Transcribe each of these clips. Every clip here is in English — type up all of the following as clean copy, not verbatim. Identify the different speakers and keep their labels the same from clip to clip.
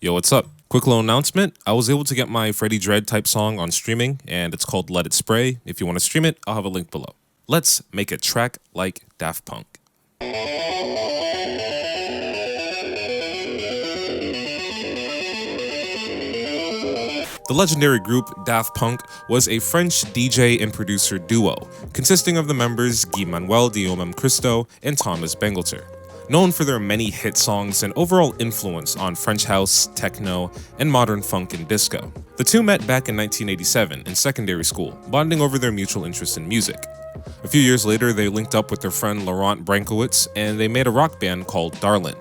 Speaker 1: Yo, what's up? Quick little announcement. I was able to get my Freddie Dredd type song on streaming, and it's called Let It Spray. If you want to stream it, I'll have a link below. Let's make a track like Daft Punk. The legendary group Daft Punk was a French DJ and producer duo, consisting of the members Guy-Manuel Cristo and Thomas Bangalter. Known for their many hit songs and overall influence on French house, techno, and modern funk and disco. The two met back in 1987 in secondary school, bonding over their mutual interest in music. A few years later, they linked up with their friend Laurent Brankowitz and they made a rock band called Darlin.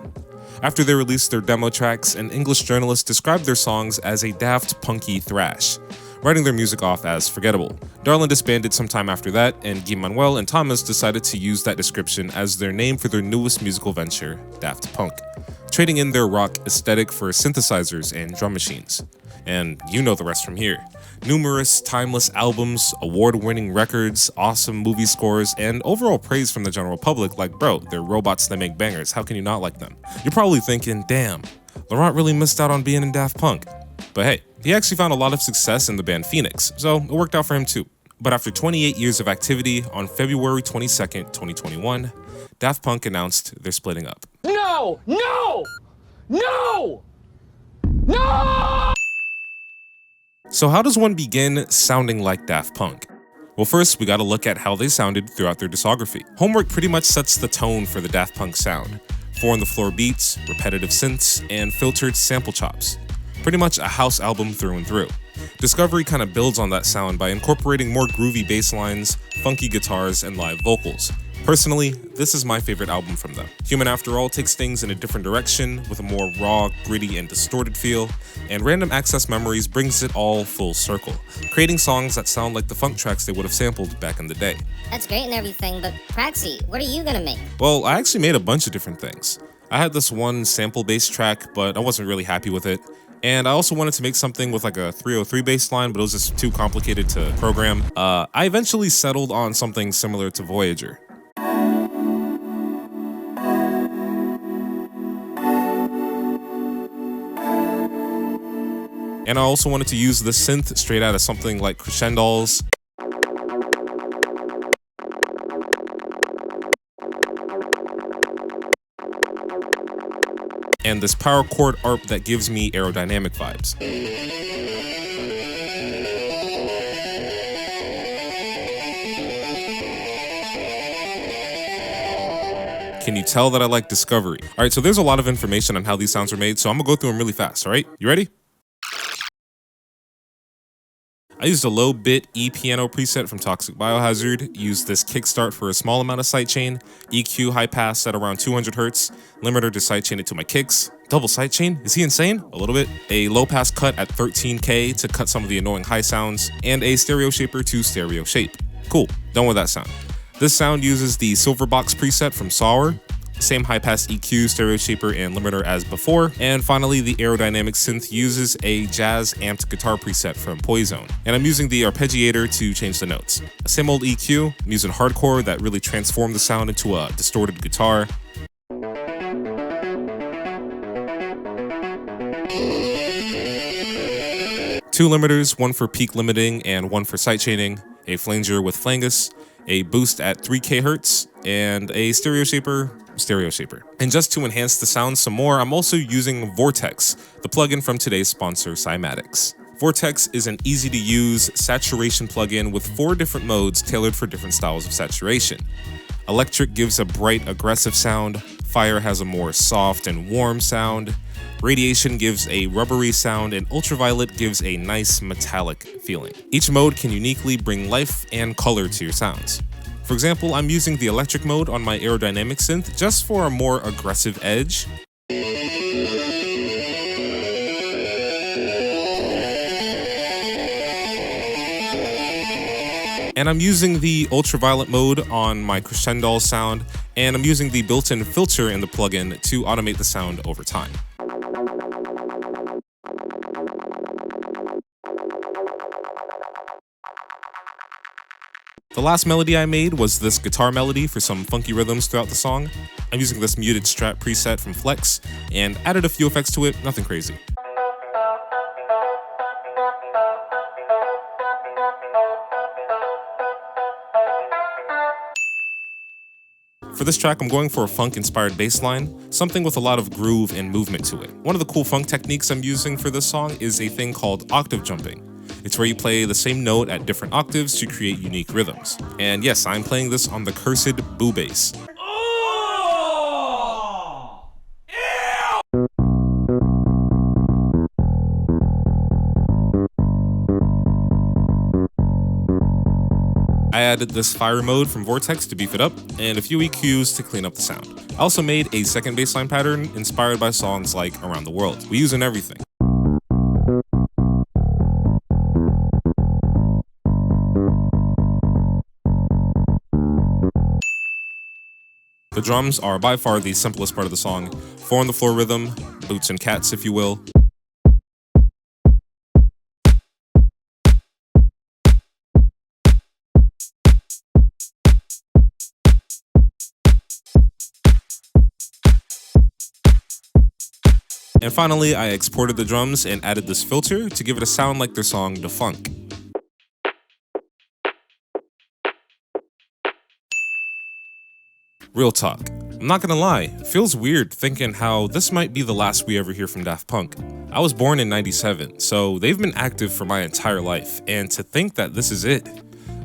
Speaker 1: After they released their demo tracks, an English journalist described their songs as a daft, punky thrash, writing their music off as forgettable. Darlin disbanded sometime after that, and Guy-Manuel and Thomas decided to use that description as their name for their newest musical venture, Daft Punk, trading in their rock aesthetic for synthesizers and drum machines. And you know the rest from here. Numerous timeless albums, award-winning records, awesome movie scores, and overall praise from the general public like, bro, they're robots that make bangers, how can you not like them? You're probably thinking, damn, Laurent really missed out on being in Daft Punk. But hey, he actually found a lot of success in the band Phoenix, so it worked out for him too. But after 28 years of activity, on February 22nd, 2021, Daft Punk announced they're splitting up.
Speaker 2: No! No! No! No!
Speaker 1: So how does one begin sounding like Daft Punk? Well, first, we gotta look at how they sounded throughout their discography. Homework pretty much sets the tone for the Daft Punk sound. 4-on-the-floor beats, repetitive synths, and filtered sample chops. Pretty much a house album through and through. Discovery kind of builds on that sound by incorporating more groovy bass lines, funky guitars, and live vocals. Personally, this is my favorite album from them. Human After All takes things in a different direction with a more raw, gritty, and distorted feel, and Random Access Memories brings it all full circle, creating songs that sound like the funk tracks they would have sampled back in the day.
Speaker 3: That's great and everything, but Praxi, what are you gonna make?
Speaker 1: Well, I actually made a bunch of different things. I had this one sample-based track, but I wasn't really happy with it. And I also wanted to make something with like a 303 bass line, but it was just too complicated to program. I eventually settled on something similar to Voyager. And I also wanted to use the synth straight out of something like Crescendos. And this power chord arp that gives me aerodynamic vibes. Can you tell that I like Discovery? All right, so there's a lot of information on how these sounds are made, so I'm gonna go through them really fast, all right? You ready? I used a low-bit E-piano preset from Toxic Biohazard, used this kickstart for a small amount of sidechain, EQ high-pass at around 200 Hz, limiter to sidechain it to my kicks, double sidechain? Is he insane? A little bit. A low-pass cut at 13K to cut some of the annoying high sounds, and a stereo shaper to stereo shape. Cool, done with that sound. This sound uses the Silverbox preset from Sour, same high-pass EQ, stereo shaper, and limiter as before. And finally, the aerodynamic synth uses a jazz amped guitar preset from Poison. And I'm using the arpeggiator to change the notes. Same old EQ, I'm using hardcore that really transformed the sound into a distorted guitar. Two limiters, one for peak limiting and one for sidechaining, a flanger with flangus, a boost at 3K Hertz, and a stereo shaper. And just to enhance the sound some more, I'm also using Vortex, the plugin from today's sponsor, Cymatics. Vortex is an easy-to-use saturation plugin with 4 different modes tailored for different styles of saturation. Electric gives a bright, aggressive sound, Fire has a more soft and warm sound, Radiation gives a rubbery sound, and Ultraviolet gives a nice metallic feeling. Each mode can uniquely bring life and color to your sounds. For example, I'm using the electric mode on my aerodynamic synth just for a more aggressive edge. And I'm using the ultraviolet mode on my crescendo sound, and I'm using the built-in filter in the plugin to automate the sound over time. The last melody I made was this guitar melody for some funky rhythms throughout the song. I'm using this muted strat preset from Flex and added a few effects to it, nothing crazy. For this track, I'm going for a funk-inspired bass line, something with a lot of groove and movement to it. One of the cool funk techniques I'm using for this song is a thing called octave jumping. It's where you play the same note at different octaves to create unique rhythms. And yes, I'm playing this on the cursed boo bass. I added this fire mode from Vortex to beef it up, and a few EQs to clean up the sound. I also made a second bassline pattern inspired by songs like Around the World. We use in everything. The drums are by far the simplest part of the song. 4 on the floor rhythm, boots and cats if you will. And finally, I exported the drums and added this filter to give it a sound like their song Da Funk. Real talk, I'm not gonna lie, it feels weird thinking how this might be the last we ever hear from Daft Punk. I was born in '97, so they've been active for my entire life, and to think that this is it,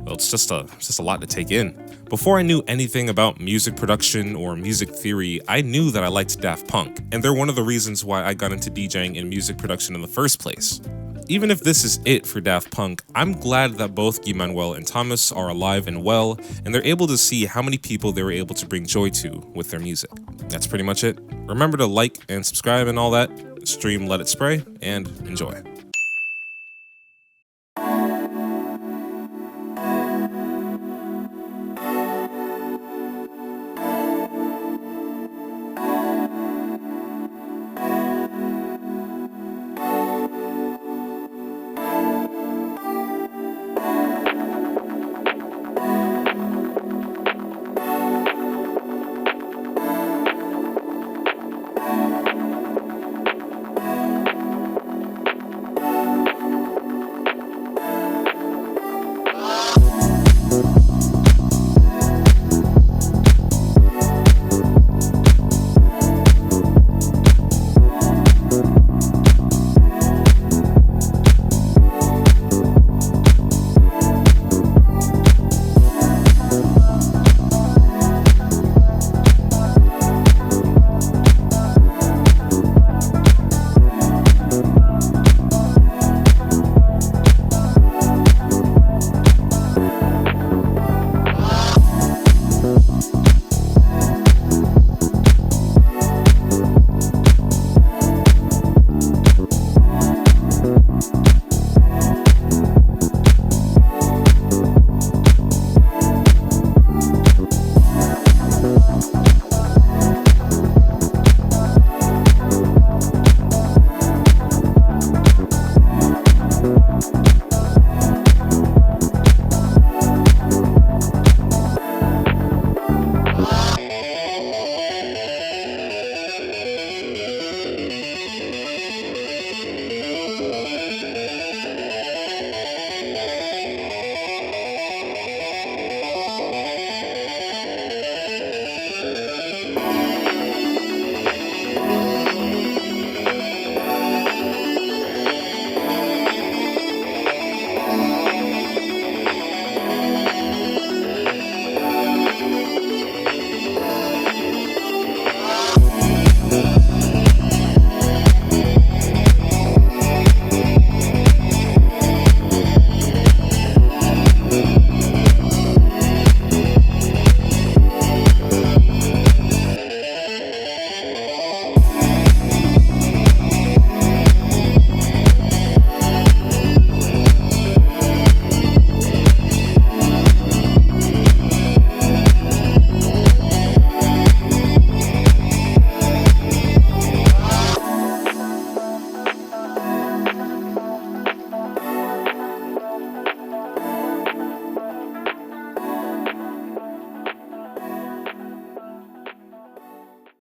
Speaker 1: well, it's just a lot to take in. Before I knew anything about music production or music theory, I knew that I liked Daft Punk, and they're one of the reasons why I got into DJing and music production in the first place. Even if this is it for Daft Punk, I'm glad that both Guy-Manuel and Thomas are alive and well, and they're able to see how many people they were able to bring joy to with their music. That's pretty much it. Remember to like and subscribe and all that, stream Let It Spray, and enjoy.